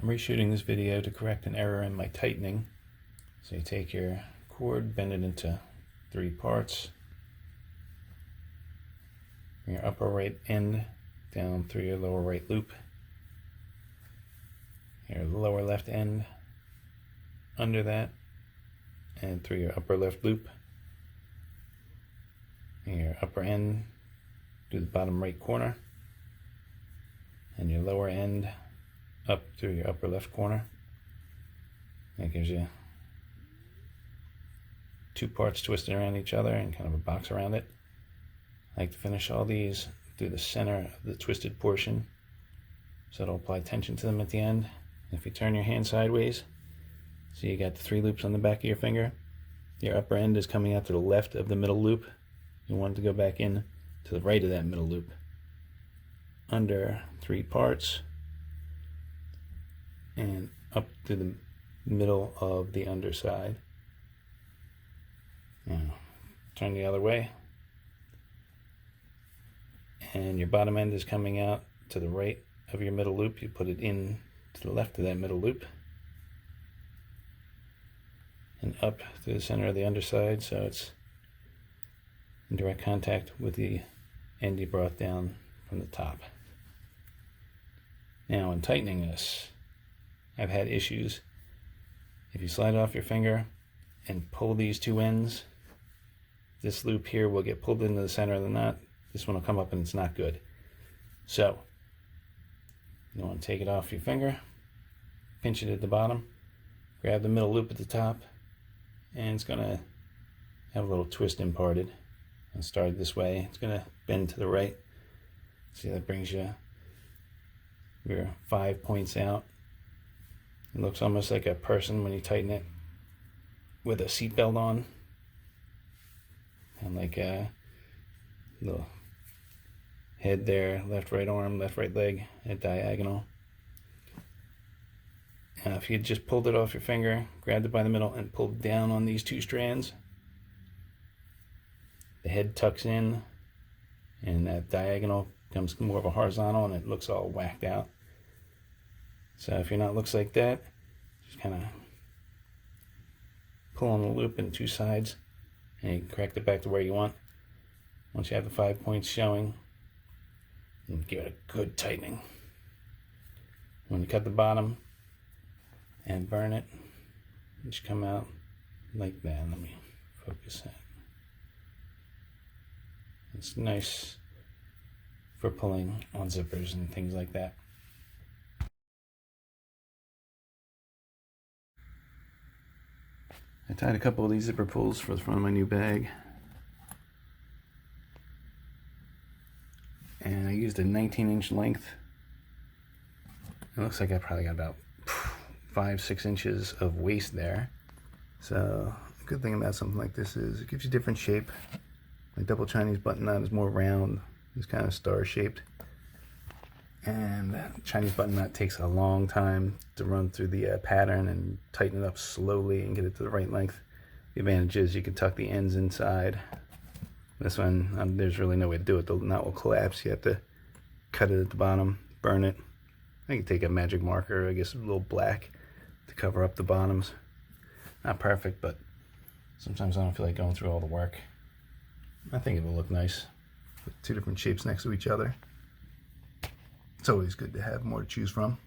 I'm reshooting this video to correct an error in my tightening. So you take your cord, bend it into 3 parts. Bring your upper right end down through your lower right loop. Your lower left end under that and through your upper left loop. And your upper end through the bottom right corner. And your lower end up through your upper left corner. That gives you 2 parts twisted around each other and kind of a box around it. I like to finish all these through the center of the twisted portion, so it'll apply tension to them at the end. If you turn your hand sideways, so you got the 3 loops on the back of your finger, your upper end is coming out to the left of the middle loop. You want it to go back in to the right of that middle loop. Under 3 parts and up to the middle of the underside. Now turn the other way, and your bottom end is coming out to the right of your middle loop. You put it in to the left of that middle loop and up to the center of the underside, so it's in direct contact with the end you brought down from the top. Now in tightening this, I've had issues. If you slide it off your finger and pull these 2 ends, this loop here will get pulled into the center of the knot. This one will come up and it's not good. So you want to take it off your finger, pinch it at the bottom, grab the middle loop at the top, and it's going to have a little twist imparted. And start this way. It's going to bend to the right. See, that brings you your 5 points out. It looks almost like a person when you tighten it with a seatbelt on, and like a little head there, left right arm, left right leg at diagonal. If you just pulled it off your finger, grabbed it by the middle and pulled down on these 2 strands, the head tucks in and that diagonal becomes more of a horizontal and it looks all whacked out. So if your knot looks like that, just kind of pull on the loop in 2 sides and you can correct it back to where you want. Once you have the 5 points showing, and give it a good tightening. When you cut the bottom and burn it, it should come out like that. Let me focus that. It's nice for pulling on zippers and things like that. I tied a couple of these zipper pulls for the front of my new bag. And I used a 19-inch length. It looks like I probably got about 5-6 inches of waste there. So the good thing about something like this is it gives you different shape. My double Chinese button knot is more round. It's kind of star-shaped. And that Chinese button knot takes a long time to run through the pattern and tighten it up slowly and get it to the right length. The advantage is you can tuck the ends inside. This one, there's really no way to do it. The knot will collapse. You have to cut it at the bottom, burn it. I can take a magic marker, I guess a little black, to cover up the bottoms. Not perfect, but sometimes I don't feel like going through all the work. I think it will look nice with 2 different shapes next to each other. It's always good to have more to choose from.